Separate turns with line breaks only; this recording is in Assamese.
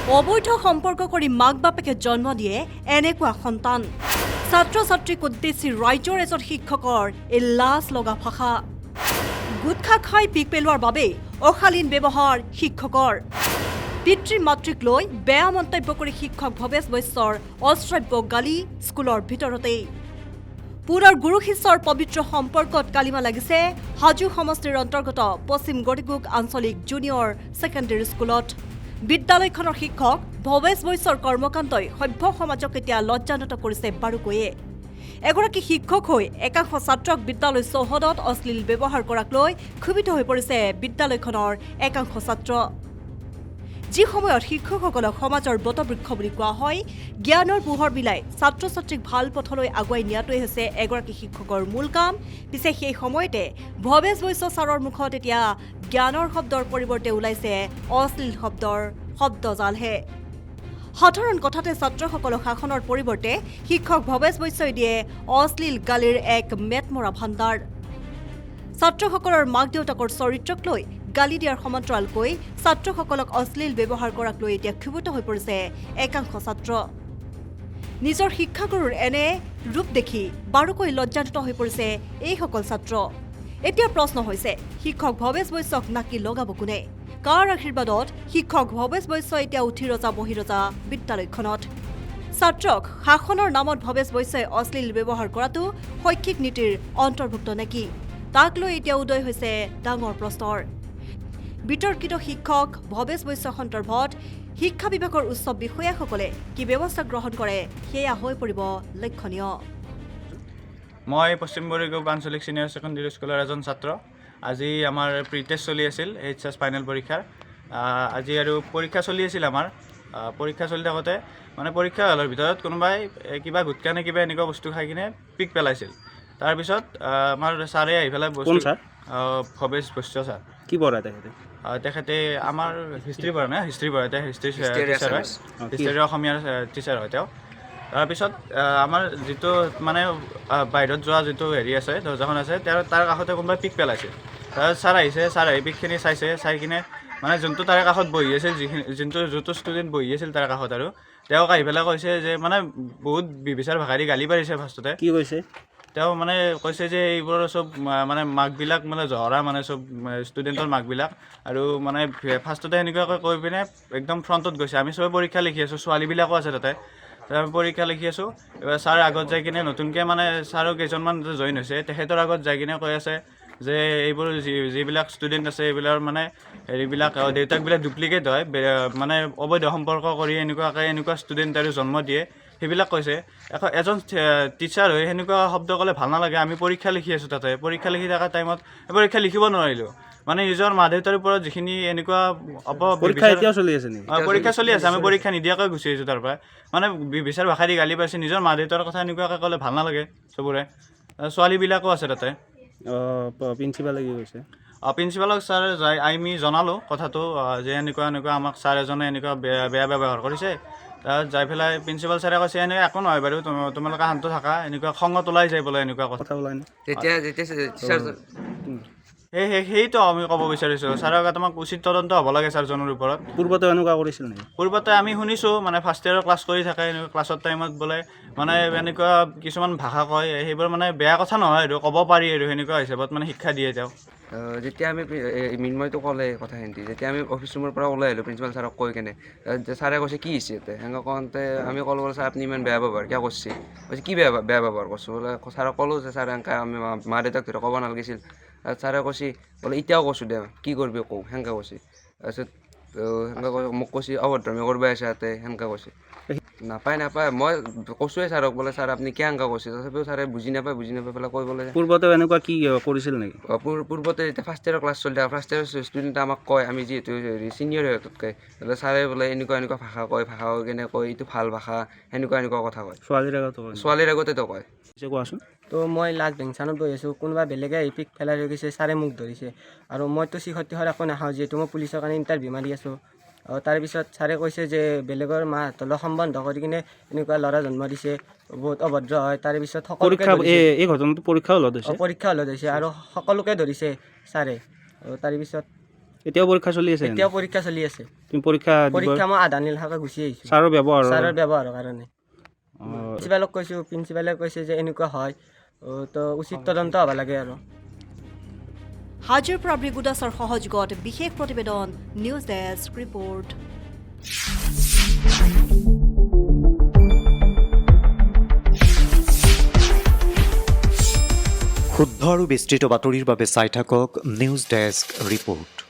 অবৈধ সম্পৰ্ক কৰি মাক বাপেকে জন্ম দিয়ে এনেকুৱা সন্তান ছাত্ৰ ছাত্ৰীক উদ্দেশ্যি ৰাজ্যৰ এজন শিক্ষকৰ এই লাজ লগা ভাষা গুটখা খাই পিক পেলোৱাৰ বাবে অশালীন ব্যৱহাৰ শিক্ষকৰ পিতৃ মাতৃক লৈ বেয়া মন্তব্য কৰি শিক্ষক ভৱেশ বৈশ্যৰ অশ্ৰাব্য গালি স্কুলৰ ভিতৰতেই পুনৰ গুৰু শিষ্যৰ পবিত্ৰ সম্পৰ্কত কালিমা লাগিছে হাজো সমষ্টিৰ অন্তৰ্গত পশ্চিম গড়িগুগ আঞ্চলিক জুনিয়ৰ ছেকেণ্ডেৰী স্কুলত বিদ্যালয়খনৰ শিক্ষক ভৱেশ বৈশ্যৰ কৰ্মকাণ্ডই সভ্য সমাজক এতিয়া লজ্জানত কৰিছে বাৰুকৈয়ে এগৰাকী শিক্ষক হৈ একাংশ ছাত্ৰক বিদ্যালয় চৌহদত অশ্লীল ব্যৱহাৰ কৰাক লৈ ক্ষুভিত হৈ পৰিছে বিদ্যালয়খনৰ একাংশ ছাত্ৰ যি সময়ত শিক্ষকসকলক সমাজৰ বটবৃক্ষ বুলি কোৱা হয় জ্ঞানৰ পোহৰ বিলাই ছাত্ৰ ছাত্ৰীক ভাল পথলৈ আগুৱাই নিয়াটোৱে হৈছে এগৰাকী শিক্ষকৰ মূল কাম পিছে সেই সময়তে ভৱেশ বৈশ্য ছাৰৰ মুখত এতিয়া জ্ঞানৰ শব্দৰ পৰিৱৰ্তে ওলাইছে অশ্লীল শব্দৰ শব্দজালহে সাধাৰণ কথাতে ছাত্ৰসকলক শাসনৰ পৰিৱৰ্তে শিক্ষক ভৱেশ বৈশ্যই দিয়ে অশ্লীল গালিৰ এক মেটমৰা ভাণ্ডাৰ ছাত্ৰসকলৰ মাক দেউতাকৰ চৰিত্ৰক লৈ গালি দিয়াৰ সমান্তৰালকৈ ছাত্ৰসকলক অশ্লীল ব্যৱহাৰ কৰাক লৈ এতিয়া ক্ষুভিত হৈ পৰিছে একাংশ ছাত্ৰ নিজৰ শিক্ষাগুৰুৰ এনে ৰূপ দেখি বাৰুকৈ লজ্জান্বিত হৈ পৰিছে এইসকল ছাত্ৰ এতিয়া প্ৰশ্ন হৈছে শিক্ষক ভৱেশ বৈশ্যক নাকি লগাব কোনে কাৰ আশীৰ্বাদত শিক্ষক ভৱেশ বৈশ্য এতিয়া উঠি ৰজা বহি ৰজা বিদ্যালয়খনত ছাত্ৰক শাসনৰ নামত ভৱেশ বৈশ্যই অশ্লীল ব্যৱহাৰ কৰাটো শৈক্ষিক নীতিৰ অন্তৰ্ভুক্ত নেকি তাক লৈ এতিয়া উদয় হৈছে ডাঙৰ প্ৰশ্নৰ বিতৰ্কিত শিক্ষক ভৱেশ বৈশ্য সন্দৰ্ভত শিক্ষা বিভাগৰ উচ্চ বিষয়াসকলে কি ব্যৱস্থা গ্ৰহণ কৰে সেয়া হৈ পৰিব লক্ষণীয়
মই পশ্চিম গড়িগুগ আঞ্চলিক সিনিয়ৰ ছেকেণ্ডেৰী স্কুলৰ এজন ছাত্ৰ আজি আমাৰ প্ৰি টেষ্ট চলি আছিল এইচএছ ফাইনেল পৰীক্ষাৰ আজি আৰু পৰীক্ষা চলি আছিল আমাৰ পৰীক্ষা চলি থাকোঁতে মানে পৰীক্ষা হলৰ ভিতৰত কোনোবাই কিবা গুটকা নে কিবা এনেকুৱা বস্তু খাই কিনে পিক পেলাইছিল তাৰপিছত আমাৰ ছাৰে আহি পেলাই বস্তু ভৱেশ বৈশ্য ছাৰ
কি পঢ়ায়
তেখেতে আমাৰ হিষ্ট্ৰী পঢ়া নাই হিষ্ট্ৰী পঢ়ায় হিষ্ট্ৰী টিচাৰ হয় হিষ্ট্ৰী অসমীয়াৰ টিচাৰ হয় তেওঁ তাৰপিছত আমাৰ যিটো মানে বাহিৰত যোৱা যিটো হেৰি আছে দৰ্জাখন আছে তাৰ কাষতে কোনোবাই পিক পেলাইছিল তাৰপিছত ছাৰ আহিছে ছাৰ আহি পিকখিনি চাইছে চাই কিনে মানে যোনটো তাৰে কাষত বহি আছিল যোনটো ষ্টুডেণ্ট বহি আছিল তাৰ কাষত আৰু তেওঁক আহি পেলাই কৈছে যে মানে বহুত বিবিচাৰ ভাষাৰে গালি পাৰিছে ফাৰ্ষ্টতে
কি কৈছে
তেওঁ মানে কৈছে যে এইবোৰৰ চব মানে মাকবিলাক মানে জহৰা মানে চব ষ্টুডেণ্টৰ মাকবিলাক আৰু মানে ফাৰ্ষ্টতে সেনেকুৱাকৈ কৈ পিনে একদম ফ্ৰণ্টত গৈছে আমি চবে পৰীক্ষা লিখি আছোঁ ছোৱালীবিলাকো আছে তাতে আমি পৰীক্ষা লিখি আছোঁ এবাৰ ছাৰ আগত যাই কিনে নতুনকৈ মানে ছাৰো কেইজনমান জইন হৈছে তেখেতৰ আগত যাই কিনে কৈ আছে যে এইবোৰ যিবিলাক ষ্টুডেণ্ট আছে এইবিলাকৰ মানে হেৰিবিলাক দেউতাকবিলাক ডুপ্লিকেট হয় মানে অবৈধ সম্পৰ্ক কৰি এনেকুৱা ষ্টুডেণ্ট আৰু জন্ম দিয়ে সেইবিলাক কৈছে এজন টিচাৰ হৈ সেনেকুৱা শব্দ ক'লে ভাল নালাগে আমি পৰীক্ষা লিখি আছোঁ তাতে পৰীক্ষা লিখি থকা টাইমত পৰীক্ষা লিখিব নোৱাৰিলোঁ মানে নিজৰ মা দেউতাৰ ওপৰত যিখিনি এনেকুৱা
পৰীক্ষা চলি আছে
পৰীক্ষা চলি আছে আমি পৰীক্ষা নিদিয়াকৈ গুচি আহিছোঁ তাৰ পৰা মানে বিবিচাৰ ভাষাৰে গালি পাইছে নিজৰ মা দেউতাৰ কথা এনেকুৱাকৈ ক'লে ভাল নালাগে চবৰে ছোৱালীবিলাকো আছে তাতে
প্ৰিন্সিপালে কি কৈছে
প্ৰিন্সিপালক ছাৰ আমি জনালোঁ কথাটো যে এনেকুৱা আমাক ছাৰ এজনে এনেকুৱা বেয়া ব্যৱহাৰ কৰিছে তাত যাই পেলাই প্ৰিন্সিপাল ছাৰে কৈছে এনেকৈ একো নহয় বাৰু তোমালোকে শান্ত থাকা এনেকুৱা খঙত ওলাই যায় বোলে এনেকুৱা কথা
ওলাই
সেইটো আমি ক'ব বিচাৰিছোঁ ছাৰক আমাক উচিত তদন্ত হ'ব লাগে ছাৰজনৰ ওপৰত
পূৰ্বতে এনেকুৱা কৰিছিল নেকি
পূৰ্বতে আমি শুনিছোঁ মানে ফাৰ্ষ্ট ইয়েৰৰ ক্লাছ কৰি থাকে এনেকুৱা ক্লাছৰ টাইমত বোলে মানে এনেকুৱা কিছুমান ভাষা কয় সেইবোৰ মানে বেয়া কথা নহয় আৰু ক'ব পাৰি আৰু সেনেকুৱা হিচাপত মানে শিক্ষা দিয়ে তেওঁ
যেতিয়া আমি মৃন্ময়টো ক'লে কথাখিনি যেতিয়া আমি অফিচ ৰুমৰ পৰা ওলাই আহিলোঁ প্ৰিন্সিপাল ছাৰক কৈ কেনে ছাৰে কৈছে কি হৈছে ইয়াতে সেনেকৈ কওঁতে আমি ক'লোঁ বোলে ছাৰ আপুনি ইমান বেয়া ব্যৱহাৰ কিয় কৰিছে কৈছে কি বেয়া ব্যৱহাৰ কৰিছোঁ বোলে ছাৰক ক'লোঁ যে ছাৰ এনেকৈ আমি মা দেউতাক ধৰি ক'ব নালাগিছিল ছাৰে কৈছে বোলে এতিয়াও কৈছোঁ দে কি কৰিবি কওঁ সেনেকৈ কৈছে তাৰপিছত সেনেকৈ মোক কৈছে অভদ্ৰামি কৰিব আছে ইয়াতে সেনেকৈ কৈছে নাপায় মই কৈছোঁৱে ছাৰক বোলে ছাৰ আপুনি কিয় এনেকৈ কৈছে তথাপিও ছাৰে বুজি নাপায় পেলাই কৈ বোলে
পূৰ্বতে এনেকুৱা কি কৰিছিল নেকি
পূৰ্বতে যেতিয়া ফাৰ্ষ্ট ইয়েৰৰ ক্লাছ চলি থাকে ফাৰ্ষ্ট ইয়েৰৰ ষ্টুডেণ্টে আমাক কয় আমি যিহেতু ছিনিয়ৰ হয় তাতকৈ বোলে ছাৰে বোলে এনেকুৱা ভাষা কয় কেনে কয় এইটো ভাল ভাষা এনেকুৱা কথা কয় ছোৱালীৰ আগতেতো কয়
কোৱাচোন
তো মই লাষ্ট বেংচানত বহি আছোঁ কোনোবা বেলেগে আহি পিক পেলাই লৈ গৈছে ছাৰে মোক ধৰিছে আৰু মইতো শিক্ষয়িত্ৰী হৈ একো নাখাওঁ যিহেতু মই পুলিচৰ কাৰণে ইণ্টাৰভিউ মাৰি আছোঁ তাৰপিছত ছাৰে কৈছে যে বেলেগৰ মাহঁতলৈ সম্বন্ধ কৰি কিনে এনেকুৱা ল'ৰা জন্ম দিছে বহুত অভদ্ৰ হয় তাৰপিছত
এই ঘটনাটো পৰীক্ষা হলত হৈছে
আৰু সকলোকে ধৰিছে ছাৰে তাৰপিছত
এতিয়াও পৰীক্ষা চলি আছে
এতিয়াও পৰীক্ষা চলি আছে।
তুমি পৰীক্ষা
পৰীক্ষা মই আধা নিলহাকৈ গুচি আহিছোঁ
ছাৰৰ ব্যৱহাৰ
ছাৰৰ ব্যৱহাৰৰ কাৰণে। প্ৰিন্সিপালক কৈছোঁ, প্ৰিন্সিপালে কৈছে যে এনেকুৱা হয়, তো উচিত তদন্ত হ'ব লাগে আৰু।
হাজিৰ পৰা ব্ৰিগুদাছৰ সহযোগত বিশেষ প্ৰতিবেদন, নিউজ ডেস্ক ৰিপৰ্ট।
শুদ্ধ আৰু বিস্তৃত বাতৰিৰ বাবে চাই থাকক নিউজ ডেস্ক ৰিপৰ্ট।